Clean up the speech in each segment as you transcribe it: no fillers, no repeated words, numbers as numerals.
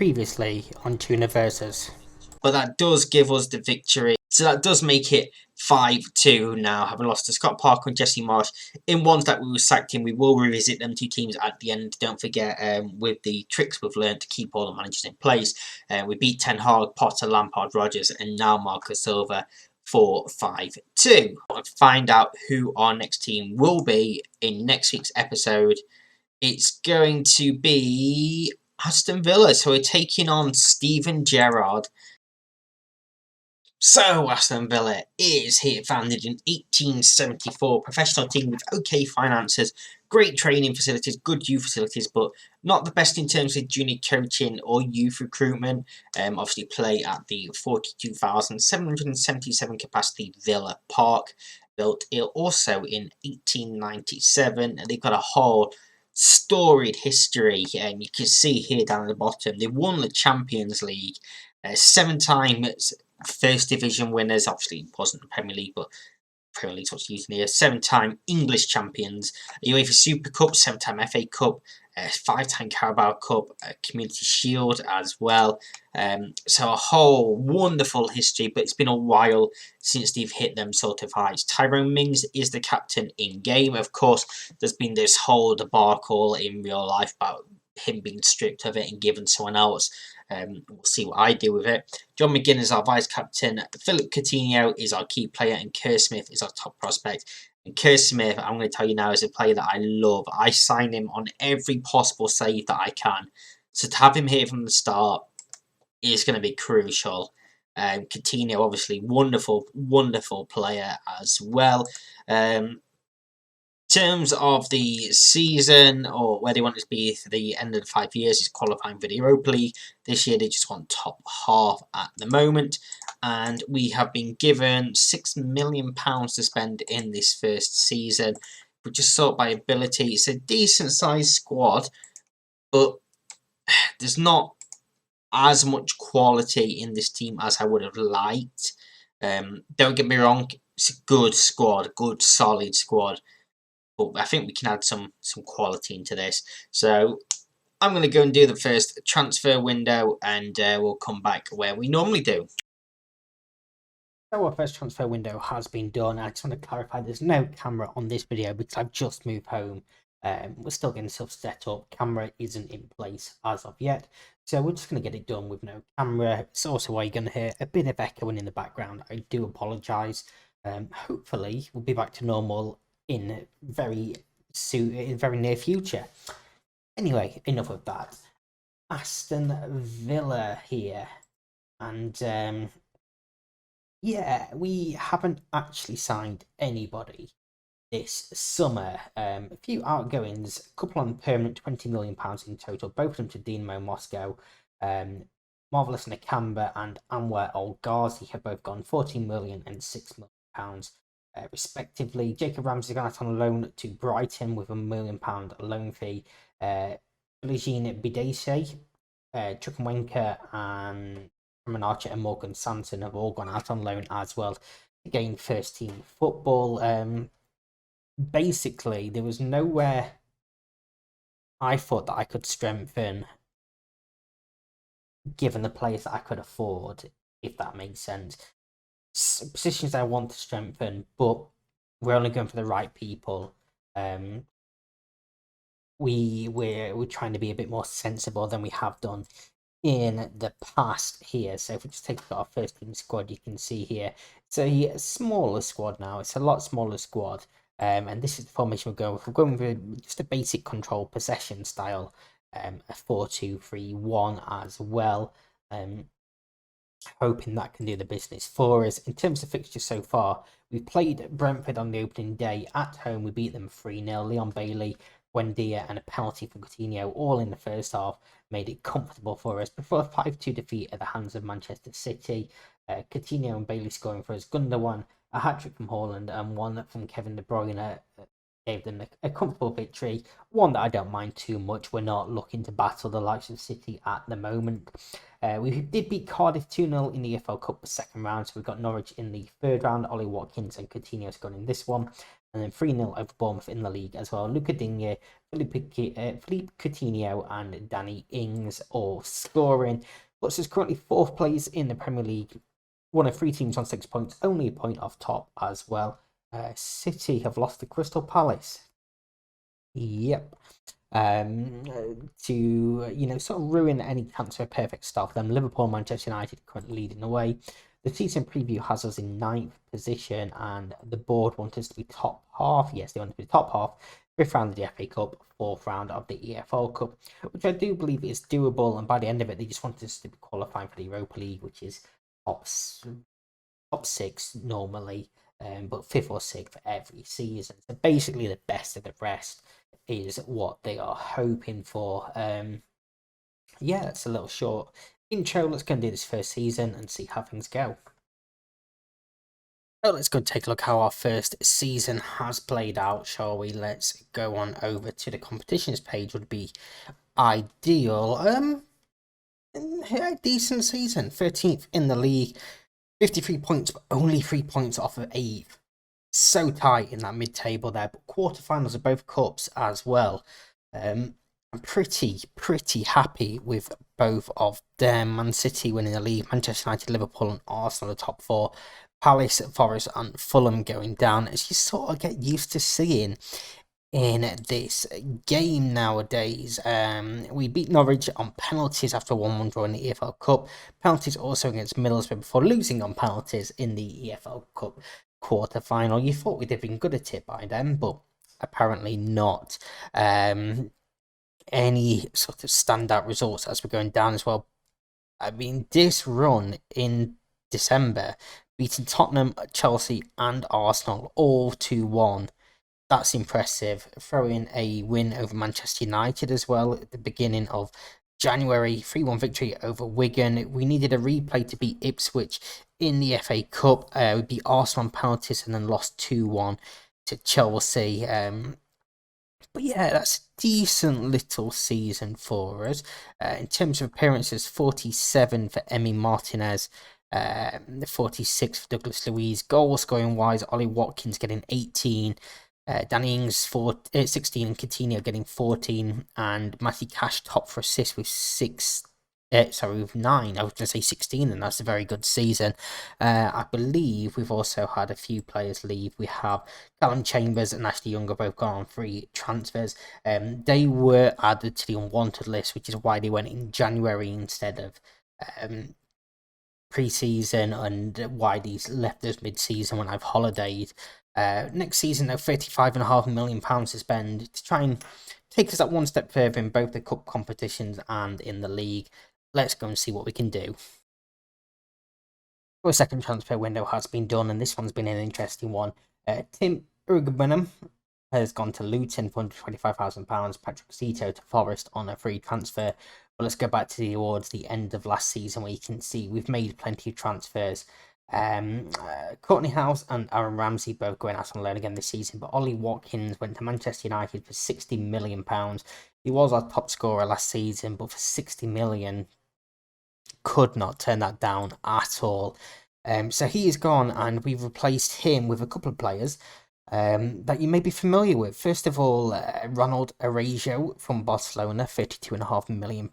previously on Tuna versus. But that does give us the victory. So that does make it 5-2 now, having lost to Scott Parker and Jesse Marsh in ones that we were sacked in. We will revisit them two teams at the end. Don't forget, with the tricks we've learned to keep all the managers in place. We beat Ten Hag, Potter, Lampard, Rodgers, and now Marcus Silva for 5-2. Find out who our next team will be in next week's episode. It's going to be Aston Villa. So we're taking on Steven Gerrard. So, Aston Villa is here, founded in 1874, professional team with okay finances, great training facilities, good youth facilities, but not the best in terms of junior coaching or youth recruitment. Obviously play at the 42,777 capacity Villa Park, built also in 1897, and they've got a whole storied history, and you can see here down at the bottom, they won the Champions League 7 times. First division winners, obviously it wasn't the Premier League, but Premier League's what's used here. 7-time English champions, UEFA Super Cup, 7-time FA Cup, 5-time Carabao Cup, Community Shield as well. So a whole wonderful history, but it's been a while since they've hit them sort of heights. Tyrone Mings is the captain in game. Of course, there's been this whole debacle in real life about him being stripped of it and given someone else. We'll see what I do with it. John McGinn is our vice captain. Philip Coutinho is our key player, and Kerr Smith is our top prospect. And Kerr Smith, I'm going to tell you now, is a player that I love. I sign him on every possible save that I can. So to have him here from the start is going to be crucial. Coutinho, obviously, wonderful, wonderful player as well. In terms of the season, or where they want it to be for the end of the 5 years, is qualifying for the Europa League. This year they just want top half at the moment, and we have been given £6 million to spend in this first season, which is sort by ability. It's a decent sized squad, but there's not as much quality in this team as I would have liked. Don't get me wrong, it's a good squad, good solid squad. But I think we can add some quality into this. So I'm going to go and do the first transfer window, and we'll come back where we normally do. So our first transfer window has been done. I just want to clarify there's no camera on this video because I've just moved home. We're still getting stuff set up. Camera isn't in place as of yet. So we're just going to get it done with no camera. It's also why you're going to hear a bit of echoing in the background. I do apologise. Hopefully we'll be back to normal in very near future. Anyway, enough of that. Aston Villa here, and yeah, we haven't actually signed anybody this summer. A few outgoings, a couple on permanent, £20 million in total, both of them to Dinamo Moscow. Marvelous Nakamba and Anwar El Ghazi have both gone £14 million and £6 million. Respectively. Jacob Ramsey got on loan to Brighton with £1 million loan fee. Bilgene Bidese, Chukwuemeka, and Cameron Archer and Morgan Sanson have all gone out on loan as well to gain first team football. Basically, there was nowhere I thought that I could strengthen given the players that I could afford, if that makes sense. Positions I want to strengthen, but we're only going for the right people. We're trying to be a bit more sensible than we have done in the past here. So if we just take our first team squad, you can see here it's a smaller squad now. It's a lot smaller squad, and this is the formation we're going with. We're going with just a basic control possession style, a 4-2-3-1 as well. Hoping that can do the business for us. In terms of fixtures so far, we've played Brentford on the opening day at home. We beat them 3-0. Leon Bailey, Buendia, and a penalty for Coutinho, all in the first half, made it comfortable for us before a 5-2 defeat at the hands of Manchester City. Coutinho and Bailey scoring for us. Gundogan, a hat-trick from Haaland, and one from Kevin De Bruyne gave them a comfortable victory, one that I don't mind too much. We're not looking to battle the likes of City at the moment. We did beat Cardiff 2-0 in the EFL Cup the second round, so we've got Norwich in the third round. Ollie Watkins and Coutinho scoring in this one. and then 3-0 over Bournemouth in the league as well. Luca Digne, Philippe Coutinho, and Danny Ings all scoring. Puts us currently 4th place in the Premier League. One of 3 teams on 6 points, only a point off top as well. City have lost to Crystal Palace. Yep. To sort of ruin any chance of a perfect start for them. Liverpool and Manchester United currently leading the way. The season preview has us in 9th position, and the board want us to be top half. Yes, they want to be top half. 5th round of the FA Cup, 4th round of the EFL Cup, which I do believe is doable. And by the end of it, they just want us to be qualifying for the Europa League, which is top 6 normally, but 5th or 6th every season. So basically, the best of the rest is what they are hoping for. Yeah, that's a little short intro. Let's go and do this first season and see how things go. So let's go take a look how our first season has played out, shall we? Let's go on over to the competitions page. Would be ideal. Yeah, decent season. 13th in the league, 53 points, but only 3 points off of 8th. So tight in that mid-table there, but quarterfinals of both cups as well. I'm pretty happy with both of them. Man City winning the league, Manchester United, Liverpool, and Arsenal the top 4. Palace, Forest, and Fulham going down, as you sort of get used to seeing in this game nowadays. We beat Norwich on penalties after a 1-1 draw in the EFL Cup. Penalties also against Middlesbrough before losing on penalties in the EFL Cup quarter-final. You thought we'd have been good at it by then, but apparently not. Any sort of standout results as we're going down as well. I mean, this run in December, beating Tottenham, Chelsea, and Arsenal all 2-1. That's impressive. Throw in a win over Manchester United as well at the beginning of January, 3-1 victory over Wigan. We needed a replay to beat Ipswich in the FA Cup. We beat Arsenal on penalties and then lost 2-1 to Chelsea. But yeah, that's a decent little season for us. In terms of appearances, 47 for Emi Martinez, 46 for Douglas Luiz. Goal scoring wise, Ollie Watkins getting 18. Danny Ings 16, and Coutinho getting 14, and Matty Cash top for assists with 9. I was going to say 16, and that's a very good season. I believe we've also had a few players leave. We have Callum Chambers and Ashley Young have both gone on free transfers. They were added to the unwanted list, which is why they went in January instead of pre-season, and why these left us mid-season when I've holidayed. Next season, though, £35.5 million to spend to try and take us that one step further in both the cup competitions and in the league. Let's go and see what we can do. Our second transfer window has been done, and this one's been an interesting one. Tim Ugbenham has gone to Luton for £125,000. Patrick Zito to Forest on a free transfer. But let's go back to towards the end of last season, where you can see we've made plenty of transfers. Courtney House and Aaron Ramsey both going out on loan again this season, but Ollie Watkins went to Manchester United for £60 million. He was our top scorer last season, but for £60 million, could not turn that down at all. So he is gone, and we've replaced him with a couple of players that you may be familiar with. First of all, Ronald Araujo from Barcelona, £32.5 million,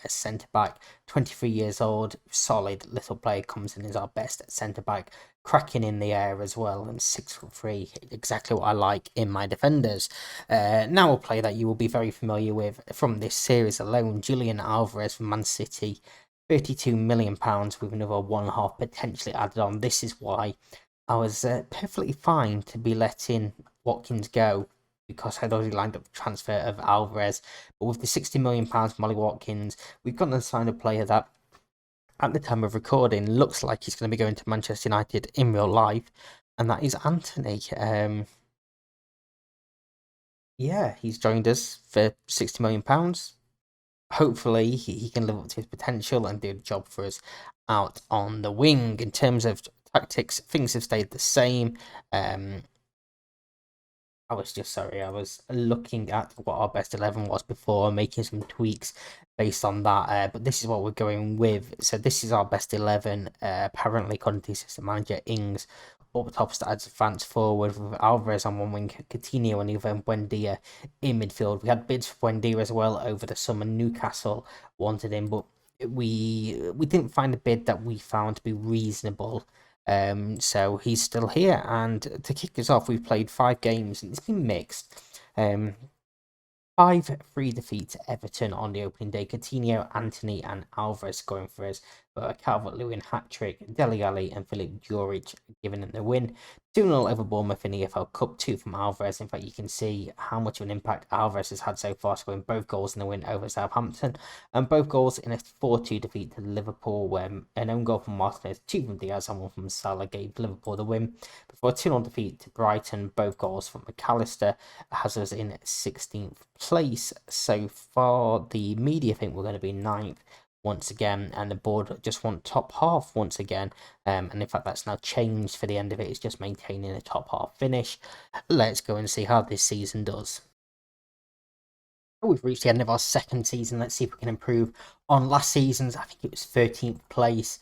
centre-back, 23 years old, solid little player, comes in as our best centre-back, cracking in the air as well, and 6'3", exactly what I like in my defenders. Now a player that you will be very familiar with from this series alone, Julian Alvarez from Man City, £32 million with another 1.5 potentially added on. This is why I was perfectly fine to be letting Watkins go, because I'd already lined up the transfer of Alvarez. But with the £60 million from Ollie Watkins, we've got to sign a player that, at the time of recording, looks like he's going to be going to Manchester United in real life, and that is Anthony. Yeah, he's joined us for £60 million. Hopefully, he can live up to his potential and do the job for us out on the wing. In terms of tactics, things have stayed the same. I was looking at what our best 11 was before, making some tweaks based on that. But this is what we're going with. So this is our best 11. Apparently, according to assistant manager Ings, up top as advanced forward with Alvarez on one wing, Coutinho on the other, and Buendia in midfield. We had bids for Buendia as well over the summer. Newcastle wanted him, but we didn't find a bid that we found to be reasonable. So he's still here, and to kick us off, we've played 5 games and it's been mixed. 5-3 defeat to Everton on the opening day. Coutinho, Anthony, and Alvarez scoring for us. But Calvert-Lewin hat-trick, Dele Alli and Philip Gerrard giving them the win. 2-0 over Bournemouth in the EFL Cup, 2 from Alvarez. In fact, you can see how much of an impact Alvarez has had so far, scoring both goals in the win over Southampton, and both goals in a 4-2 defeat to Liverpool, where an own goal from Martinez, 2 from Diaz, and 1 from Salah gave Liverpool the win. Before a 2-0 defeat to Brighton, both goals from McAllister, has us in 16th place so far. The media think we're going to be 9th once again, and the board just want top half once again, and in fact that's now changed for the end of it. It's just maintaining a top half finish. Let's go and see how this season does. We've reached the end of our second season. Let's see if we can improve on last season's. I think it was 13th place.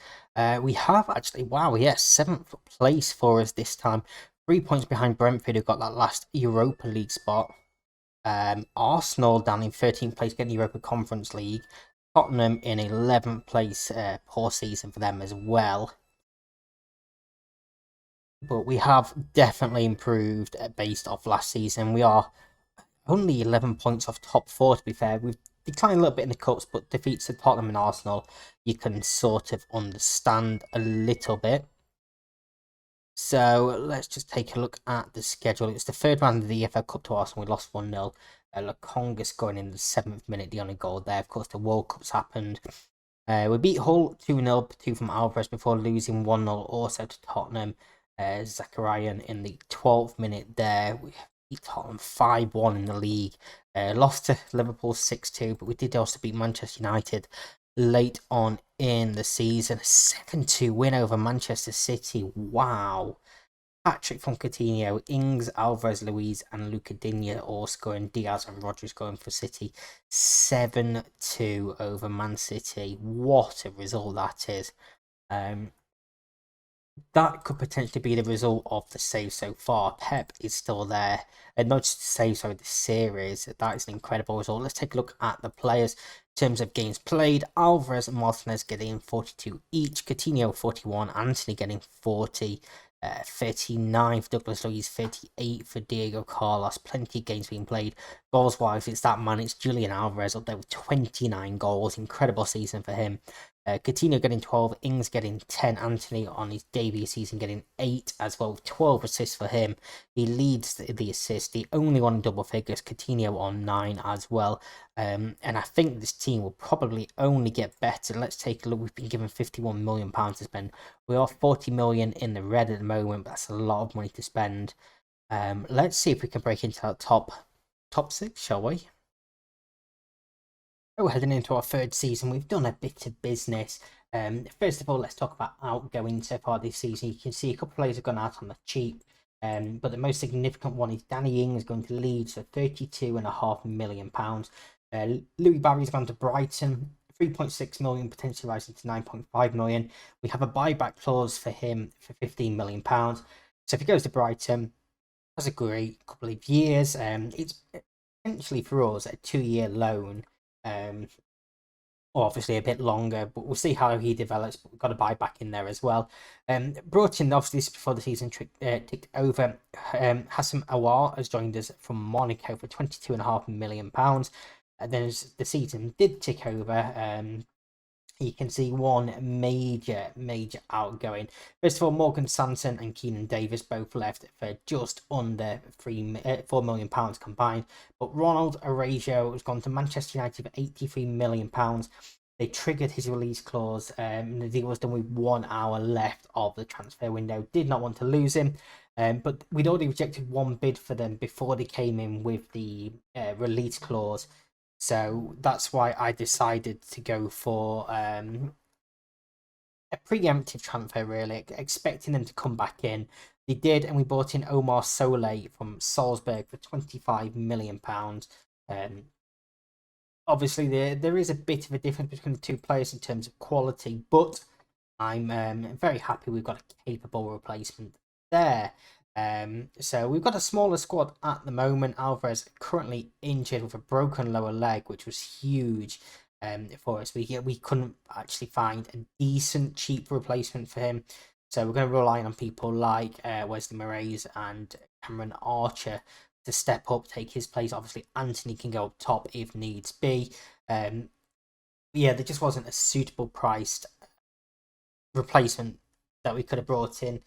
We have actually, wow, yes, 7th place for us this time. 3 points behind Brentford, who got that last Europa League spot. Arsenal down in 13th place, getting the Europa Conference League. Tottenham in 11th place, poor season for them as well. But we have definitely improved based off last season. We are only 11 points off top 4, to be fair. We've declined a little bit in the cups, but defeats to Tottenham and Arsenal, you can sort of understand a little bit. So let's just take a look at the schedule. It's the 3rd round of the EFL Cup to Arsenal. We lost 1-0. Lokonga scoring in the 7th minute, the only goal there. Of course, the World Cups happened. We beat Hull 2-0, 2 from Alvarez before losing 1-0 also to Tottenham. Zachariah in the 12th minute there. We beat Tottenham 5-1 in the league. Lost to Liverpool 6-2, but we did also beat Manchester United late on in the season. A 7-2 win over Manchester City. Wow. Hat-trick from Coutinho, Ings, Alvarez, Luiz, and Luca Digne all scoring. Diaz and Rodgers going for City. 7-2 over Man City. What a result that is. That could potentially be the result of the save so far. Pep is still there. And not just to say, sorry, the series. That is an incredible result. Let's take a look at the players. In terms of games played, Alvarez and Martinez getting 42 each. Coutinho 41. Anthony getting 40. 39 for Douglas Luiz, 38 for Diego Carlos. Plenty of games being played. Goals wise, it's that man, it's Julian Alvarez up there with 29 goals. Incredible season for him. Coutinho getting 12, Ings getting 10, Anthony on his debut season getting 8 as well, 12 assists for him. He leads the assist, the only one in double figures, Coutinho on 9 as well. And I think this team will probably only get better. Let's take a look. We've been given £51 million to spend. We are 40 million in the red at the moment, but that's a lot of money to spend. Let's see if we can break into that top 6, shall we? Heading into our 3rd season, we've done a bit of business. First of all, let's talk about outgoing so far this season. You can see a couple of players have gone out on the cheap, but the most significant one is Danny Ings going to Leeds for £32.5 million. Louis Barry's gone to Brighton, 3.6 million, potentially rising to 9.5 million. We have a buyback clause for him for £15 million. So if he goes to Brighton, that's a great couple of years. It's potentially for us a 2-year loan. Or obviously a bit longer, but we'll see how he develops. But we've got a buyback in there as well. Brought in obviously this before the season ticked over. Hassam Awar has joined us from Monaco for £22.5 million. And then as the season did tick over, you can see one major outgoing. First of all, Morgan Sanson and Keenan Davis both left for just under £4 million combined. But Ronald Araujo has gone to Manchester United for £83 million. They triggered his release clause. The deal was done with 1 hour left of the transfer window. Did not want to lose him. But we'd already rejected one bid for them before they came in with the release clause. So that's why I decided to go for a preemptive transfer, really, expecting them to come back in. They did, and we brought in Omar Soule from Salzburg for £25 million. Obviously, there is a bit of a difference between the two players in terms of quality, but I'm very happy we've got a capable replacement there. So we've got a smaller squad at the moment. Alvarez currently injured with a broken lower leg, which was huge for us. We couldn't actually find a decent, cheap replacement for him. So we're going to rely on people like Wesley Moraes and Cameron Archer to step up, take his place. Obviously, Anthony can go up top if needs be. Yeah, there just wasn't a suitable priced replacement that we could have brought in.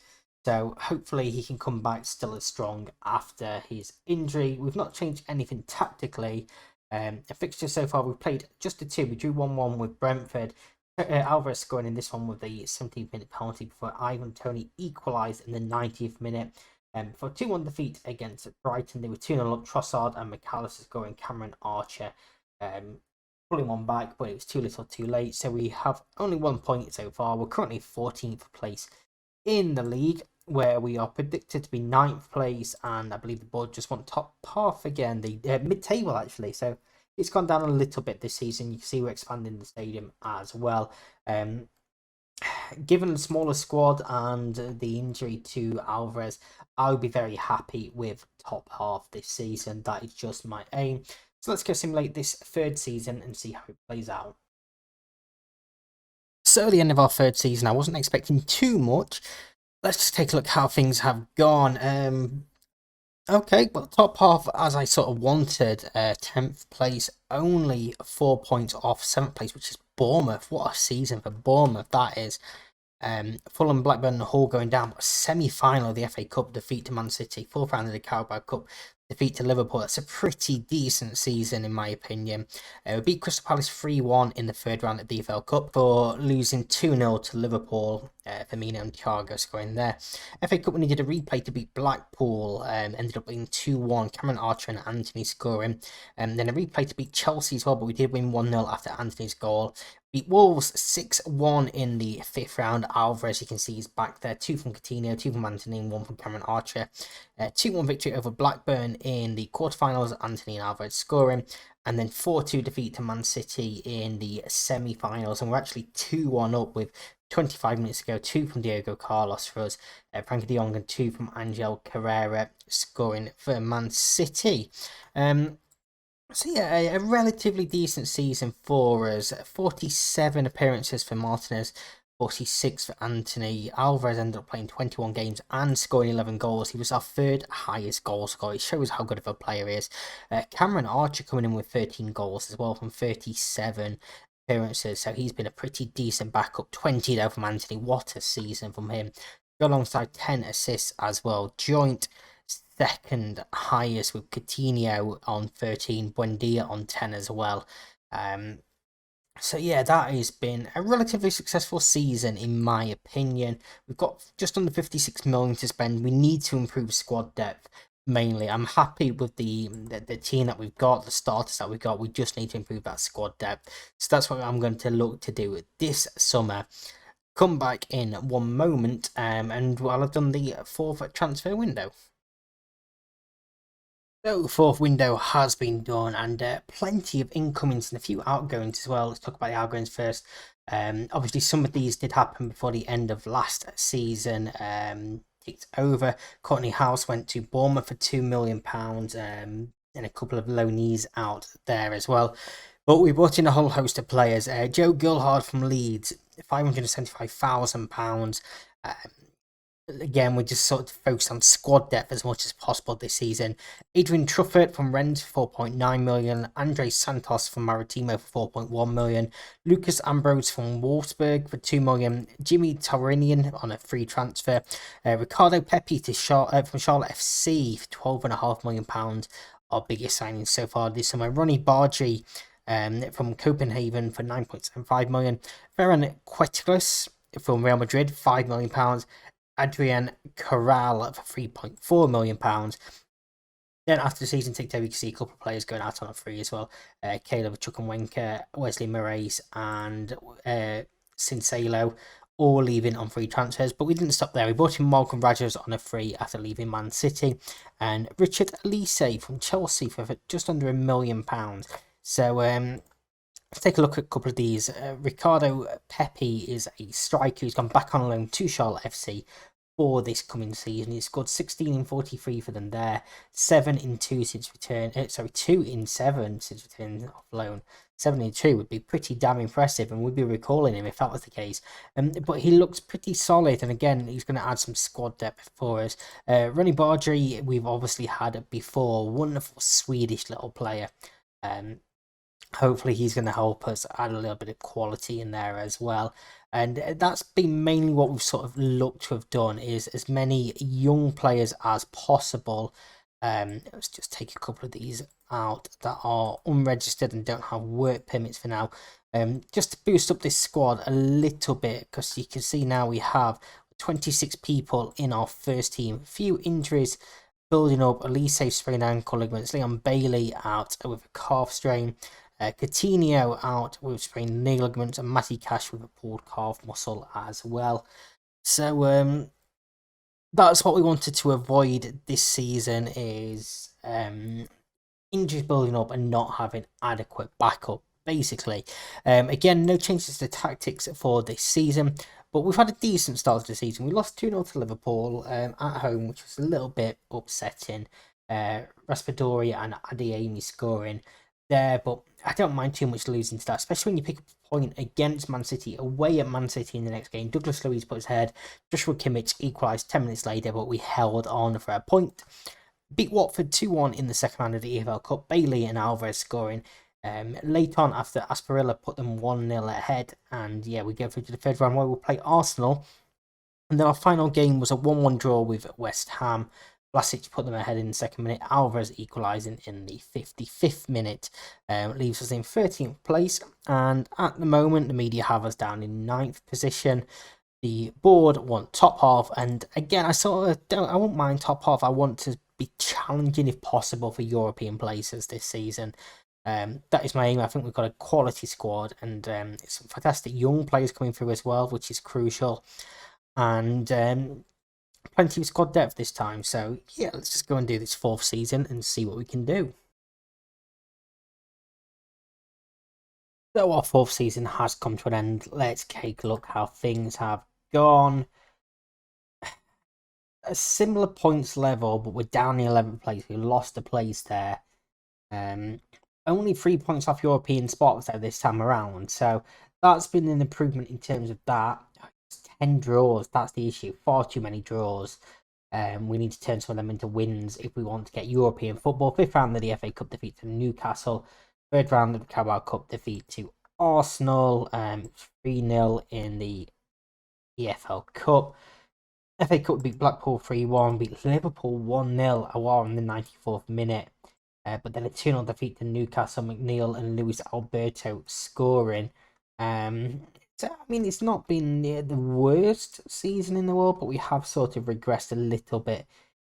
So hopefully he can come back still as strong after his injury. We've not changed anything tactically. A fixture so far, we've played just a 2. We drew 1-1 with Brentford. Alvarez scoring in this one with the 17th minute penalty before Ivan Toney equalised in the 90th minute. For a 2-1 defeat against Brighton, they were 2-0 up. Trossard and McAllister scoring. Cameron Archer pulling one back, but it was too little too late. So we have only 1 point so far. We're currently 14th place in the league, where we are predicted to be 9th place, and I believe the board just want top half again, the mid-table actually. So it's gone down a little bit this season. You can see we're expanding the stadium as well. Given the smaller squad and the injury to Alvarez, I would be very happy with top half this season. That is just my aim. So let's go simulate this 3rd season and see how it plays out. So at the end of our 3rd season, I wasn't expecting too much. Let's just take a look how things have gone. Okay, well, top half as I sort of wanted. 10th place, only 4 points off 7th place, which is Bournemouth. What a season for Bournemouth that is. Fulham, Blackburn and Hull going down, but semi-final of the FA Cup defeat to Man City, 4th round of the Carabao Cup defeat to Liverpool. That's a pretty decent season in my opinion. We beat Crystal Palace 3-1 in the 3rd round of the EFL Cup for losing 2-0 to Liverpool. Firmino and Thiago scoring there. FA Cup, we needed a replay to beat Blackpool, ended up being 2-1. Cameron Archer and Anthony scoring. Then a replay to beat Chelsea as well, but we did win 1-0 after Anthony's goal. Beat Wolves 6-1 in the 5th round. Alvarez, you can see, is back there. 2 from Coutinho, 2 from Anthony, and 1 from Cameron Archer. 2-1 victory over Blackburn in the quarterfinals. Anthony and Alvarez scoring. And then 4-2 defeat to Man City in the semi-finals. And we're actually 2-1 up with 25 minutes ago. 2 from Diego Carlos for us. Frankie de Jong and 2 from Angel Carrera scoring for Man City. So yeah, a relatively decent season for us. 47 appearances for Martinez, 46 for Anthony. Alvarez ended up playing 21 games and scoring 11 goals. He was our 3rd highest goal scorer. It shows how good of a player he is. Cameron Archer coming in with 13 goals as well from 37 appearances. So he's been a pretty decent backup. 20 though from Anthony. What a season from him. Alongside 10 assists as well. Joint 2nd highest with Coutinho on 13, Buendia on 10 as well. So yeah, that has been a relatively successful season in my opinion. We've got just under 56 million to spend. We need to improve squad depth mainly. I'm happy with the team that we've got, the starters that we've got. We just need to improve that squad depth. So that's what I'm going to look to do this summer. Come back in one moment, and I'll have done the 4th transfer window. So, 4th window has been done, and plenty of incomings and a few outgoings as well. Let's talk about the outgoings first. Obviously, some of these did happen before the end of last season. Ticked over. Courtney House went to Bournemouth for £2 million, and a couple of loanees out there as well. But we brought in a whole host of players. Joe Gerrard from Leeds, £575,000. Again, we just sort of focused on squad depth as much as possible this season. Adrian Truffert from Rennes for 4.9 million. Andre Santos from Maritimo for 4.1 million. Lucas Ambrose from Wolfsburg for 2 million. Jimmy Torinian on a free transfer. Ricardo Pepe to from Charlotte FC for £12.5 million. Our biggest signing so far this summer. Ronnie Bargi from Copenhagen for 9.75 million. Ferran Quetelas from Real Madrid, £5 million. Adrian Corral for £3.4 million. Then after the season ticked over, you can see a couple of players going out on a free as well. Caleb Chukwuemeka, Wesley Moraes and Cincelo all leaving on free transfers. But we didn't stop there. We brought in Morgan Rogers on a free after leaving Man City. And Richard Elise from Chelsea for just under £1 million. So let's take a look at a couple of these. Ricardo Pepe is a striker who's gone back on loan to Charlotte FC for this coming season. He scored 16 in 43 for them there, 7 in 2 since return. 2 in 7 since return off loan. 7 in 2 would be pretty damn impressive, and we'd be recalling him if that was the case. But he looks pretty solid, and again, he's going to add some squad depth for us. Ronny Bardry, we've obviously had before, wonderful Swedish little player. Hopefully he's going to help us add a little bit of quality in there as well. And that's been mainly what we've sort of looked to have done, is as many young players as possible. Let's just take a couple of these out that are unregistered and don't have work permits for now. Just to boost up this squad a little bit, because you can see now we have 26 people in our first team. A few injuries building up. Elise sprained ankle ligaments. Leon Bailey out with a calf strain. Coutinho out with sprained knee ligaments, and Matty Cash with a pulled calf muscle as well. So that's what we wanted to avoid this season, is injuries building up and not having adequate backup, basically. Again, no changes to tactics for this season, but we've had a decent start to the season. We lost 2-0 to Liverpool at home, which was a little bit upsetting. Raspadori and Adeyemi scoring there, but I don't mind too much losing to that, especially when you pick up a point against Man City, away at Man City in the next game. Douglas Luiz put his head, Joshua Kimmich equalised 10 minutes later, but we held on for a point. Beat Watford 2-1 in the second round of the EFL Cup, Bailey and Alvarez scoring. Late on, after Asparilla put them 1-0 ahead, and yeah, we go through to the third round where we'll play Arsenal. And then our final game was a 1-1 draw with West Ham. Vlasic put them ahead in the second minute, Alvarez equalising in the 55th minute. Leaves us in 13th place, and at the moment the media have us down in 9th position. The board want top half, and again, I won't mind top half. I want to be challenging if possible for European places this season. That is my aim. I think we've got a quality squad, and some fantastic young players coming through as well, which is crucial. And plenty of squad depth this time, so yeah, let's just go and do this 4th season and see what we can do. So our 4th season has come to an end. Let's take a look how things have gone. A similar points level, but we're down in 11th place. We lost a place there. Only 3 points off European spots though this time around, so that's been an improvement in terms of that. 10 draws, that's the issue. Far too many draws. We need to turn some of them into wins if we want to get European football. 5th round of the FA Cup defeat to Newcastle. 3rd round of the Carabao Cup defeat to Arsenal. 3-0 in the EFL Cup. FA Cup beat Blackpool 3-1. Beat Liverpool 1-0 a while in the 94th minute. But then a 2-0 defeat to Newcastle. McNeil and Luis Alberto scoring. So, I mean, it's not been the worst season in the world, but we have sort of regressed a little bit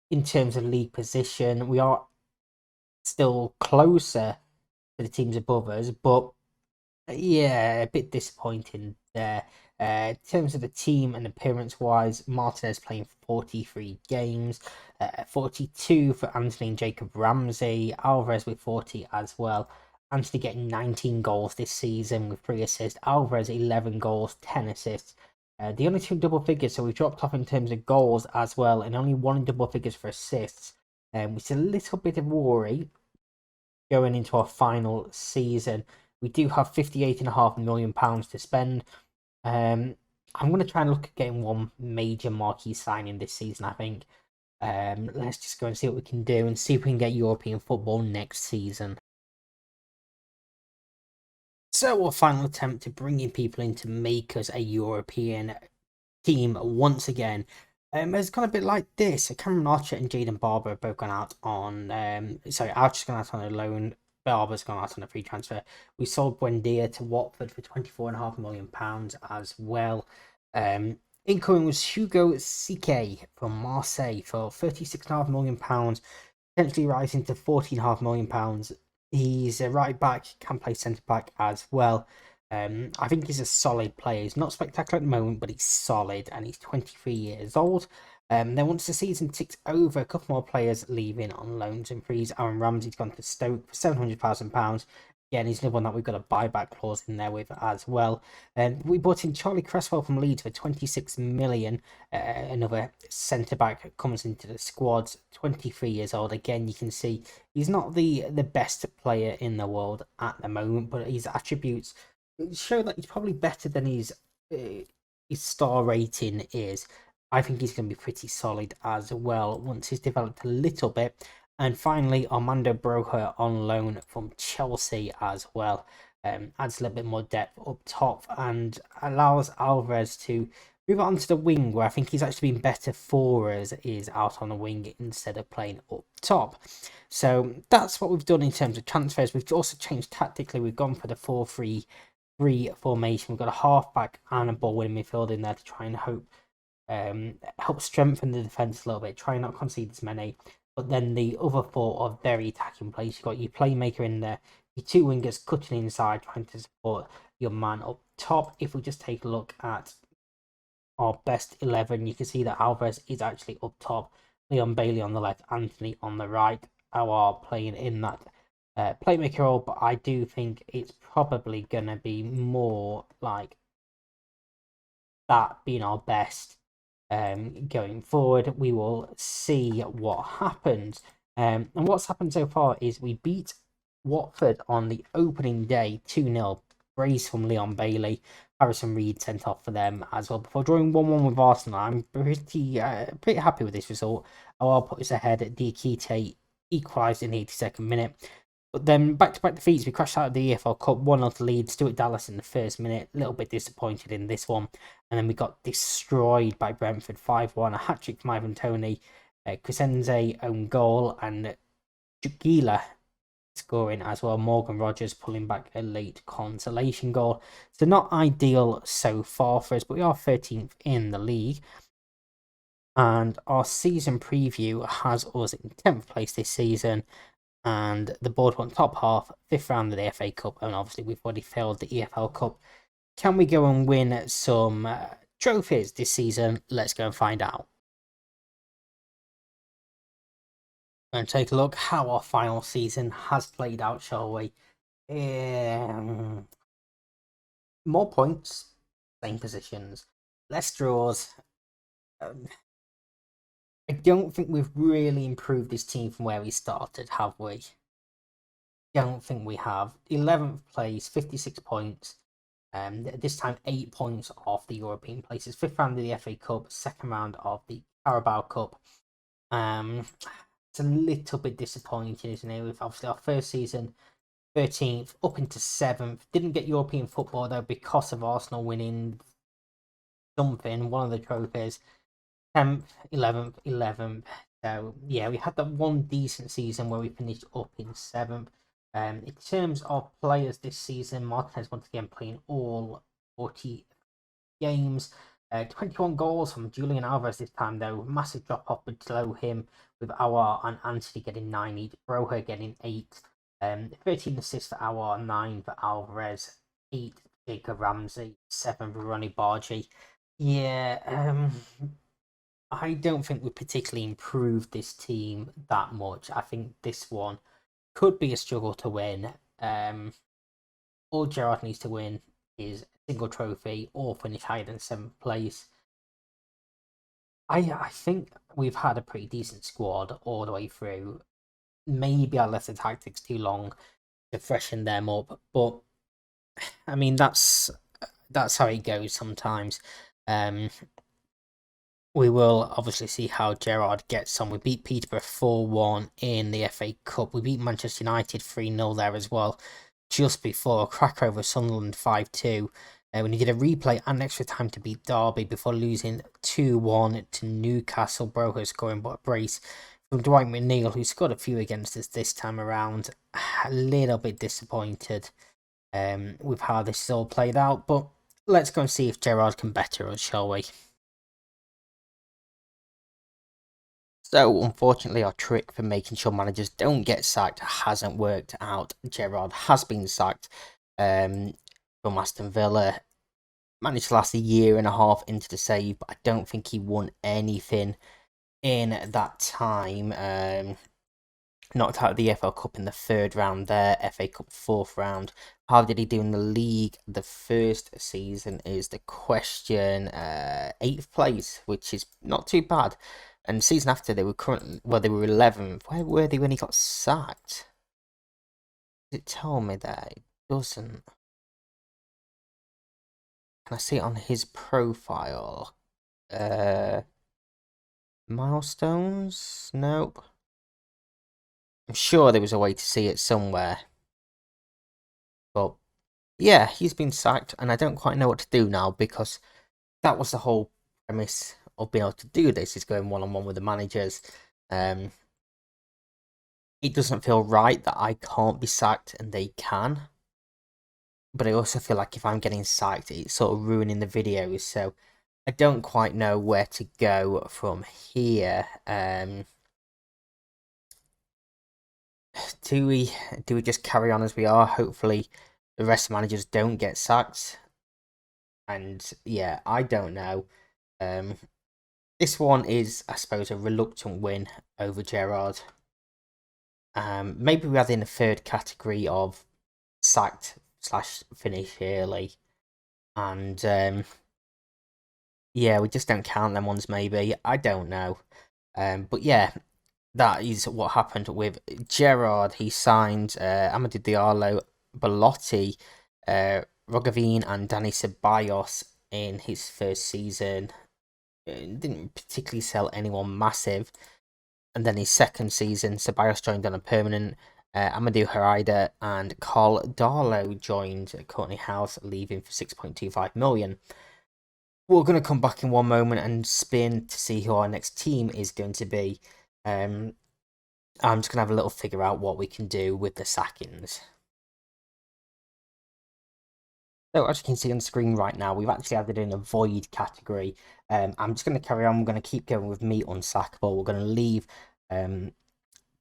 in terms of league position. We are still closer to the teams above us, but yeah, a bit disappointing there. In terms of the team and appearance-wise, Martinez playing 43 games, 42 for Anthony and Jacob Ramsey, Alvarez with 40 as well. Anthony getting 19 goals this season with 3 assists. Alvarez 11 goals, 10 assists. The only 2 double figures, so we've dropped off in terms of goals as well, and only 1 in double figures for assists, which is a little bit of worry going into our final season. We do have £58.5 million to spend. I'm going to try and look at getting one major marquee signing this season, I think. Let's just go and see what we can do and see if we can get European football next season. So our final attempt to bringing people in to make us a European team once again. It's gone a bit like this. Cameron Archer and Jaden Barber have both gone out on... Archer's gone out on a loan. Barber's gone out on a free transfer. We sold Buendia to Watford for £24.5 million as well. Incoming was Hugo Sique from Marseille for £36.5 million, potentially rising to £14.5 million. He's a right back, can play centre back as well. I think he's a solid player. He's not spectacular at the moment, but he's solid, and he's 23 years old. Then once the season ticks over, a couple more players leaving on loans and frees. Aaron Ramsey's gone to Stoke for £700,000. again, he's another one that we've got a buyback clause in there with as well. We bought in Charlie Cresswell from Leeds for 26 million. Another centre back comes into the squad, 23 years old. Again, you can see he's not the best player in the world at the moment, but his attributes show that he's probably better than his star rating is. I think he's going to be pretty solid as well once he's developed a little bit. And finally, Armando Broja on loan from Chelsea as well. Adds a little bit more depth up top and allows Alvarez to move on to the wing, where I think he's actually been better for us is out on the wing instead of playing up top. So that's what we've done in terms of transfers. We've also changed tactically. We've gone for the 4-3-3 formation. We've got a halfback and a ball-winning midfield in there to try and help strengthen the defence a little bit, try and not concede as many. But then the other four are very attacking players. You've got your playmaker in there, your two wingers cutting inside, trying to support your man up top. If we just take a look at our best 11, you can see that Alvarez is actually up top, Leon Bailey on the left, Anthony on the right, are playing in that playmaker role. But I do think it's probably going to be more like that being our best going forward. We will see what happens. And what's happened so far is we beat Watford on the opening day 2-0. Brace from Leon Bailey. Harrison Reed sent off for them as well before drawing 1-1 with Arsenal. I'm pretty happy with this result. I'll put us ahead. Diakite equalised in the 82nd minute. But then back-to-back defeats, we crashed out of the EFL Cup, 1-0 to lead. Stuart Dallas in the first minute, a little bit disappointed in this one. And then we got destroyed by Brentford, 5-1, a hat-trick from Ivan Toney, Crescenze own goal, and Jugila scoring as well. Morgan Rogers pulling back a late consolation goal. So not ideal so far for us, but we are 13th in the league. And our season preview has us in 10th place this season. And the board went top half, 5th round of the FA Cup, and obviously we've already failed the EFL Cup. Can we go and win some trophies this season? Let's go and find out. And take a look how our final season has played out, shall we? More points, same positions, less draws. I don't think we've really improved this team from where we started, have we? Don't think we have. 11th place, 56 points. This time 8 points off the European places. 5th round of the FA Cup, 2nd round of the Carabao Cup. It's a little bit disappointing, isn't it? With obviously our first season, 13th, up into 7th. Didn't get European football though because of Arsenal winning something, one of the trophies. 10th, 11th, 11th. So yeah, we had that one decent season where we finished up in 7th. In terms of players this season, Martinez once again playing all 40 games. 21 goals from Julian Alvarez this time though. Massive drop off below him with Aouar and Anthony getting 9 each. Broja getting 8. 13 assists for Aouar, 9 for Alvarez, 8 for Jacob Ramsey, 7 for Ronnie Bargy. Yeah, I don't think we particularly improved this team that much. I think this one could be a struggle to win. All Gerrard needs to win is a single trophy or finish higher than 7th place. I think we've had a pretty decent squad all the way through. Maybe I left the tactics too long to freshen them up, but I mean that's how it goes sometimes. We will obviously see how Gerrard gets on. We beat Peterborough 4-1 in the FA Cup. We beat Manchester United 3-0 there as well, just before a cracker over Sunderland 5-2. We needed a replay and extra time to beat Derby before losing 2-1 to Newcastle. Broja scoring but a brace from Dwight McNeil, who scored a few against us this time around. A little bit disappointed with how this is all played out, but let's go and see if Gerrard can better us, shall we? So, unfortunately, our trick for making sure managers don't get sacked hasn't worked out. Gerrard has been sacked from Aston Villa. Managed to last a year and a half into the save, but I don't think he won anything in that time. knocked out of the FL Cup in the 3rd round there, FA Cup 4th round. How did he do in the league? The first season is the question. 8th place, which is not too bad. And season after they were they were 11th. Where were they when he got sacked? Does it tell me that? It doesn't. Can I see it on his profile? Milestones? Nope. I'm sure there was a way to see it somewhere. But yeah, he's been sacked, and I don't quite know what to do now, because that was the whole premise of being able to do this, is going one-on-one with the managers. It doesn't feel right that I can't be sacked and they can. But I also feel like if I'm getting sacked, it's sort of ruining the videos, so I don't quite know where to go from here. Do we just carry on as we are? Hopefully the rest of the managers don't get sacked. And yeah, I don't know. This one is, I suppose, a reluctant win over Gerrard. Maybe we add in a 3rd category of sacked / finish early. And yeah, we just don't count them ones, maybe. I don't know. But yeah, that is what happened with Gerrard. He signed Amadou Diallo, Belotti, Rogovin and Dani Ceballos in his first season. Didn't particularly sell anyone massive. And then his second season, Ceballos joined on a permanent. Amadou Harida and Carl Darlow joined Courtney House, leaving for 6.25 million. We're going to come back in one moment and spin to see who our next team is going to be. I'm just going to have a little figure out what we can do with the sackings. So as you can see on screen right now, we've actually added in a void category. I'm just going to carry on. We're going to keep going with me unsackable. We're going to leave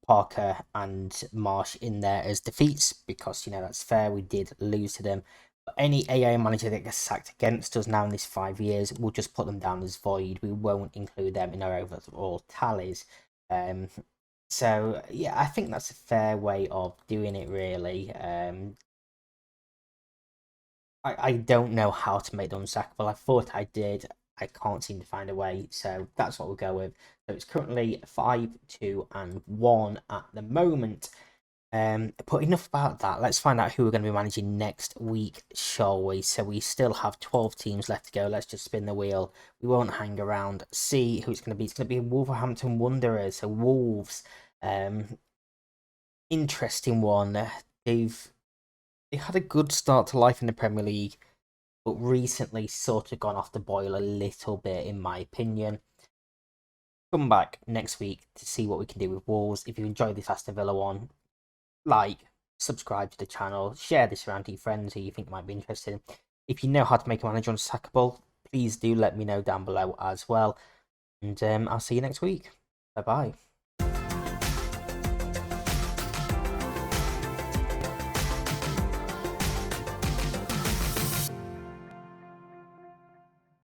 Parker and Marsh in there as defeats, because, you know, that's fair. We did lose to them. But any AA manager that gets sacked against us now in this 5 years, we'll just put them down as void. We won't include them in our overall tallies. So yeah, I think that's a fair way of doing it, really. I don't know how to make them unsackable. I thought I did. I can't seem to find a way, so that's what we'll go with. So it's currently 5, 2, and 1 at the moment. But enough about that. Let's find out who we're going to be managing next week, shall we? So we still have 12 teams left to go. Let's just spin the wheel. We won't hang around. See who it's going to be. It's going to be Wolverhampton Wanderers. So Wolves. Interesting one. They've had a good start to life in the Premier League, but recently sort of gone off the boil a little bit, in my opinion. Come back next week to see what we can do with Wolves. If you enjoyed this Aston Villa one, like, subscribe to the channel, share this around to your friends who you think might be interested. If you know how to make a manager unsackable, please do let me know down below as well. And I'll see you next week. Bye bye.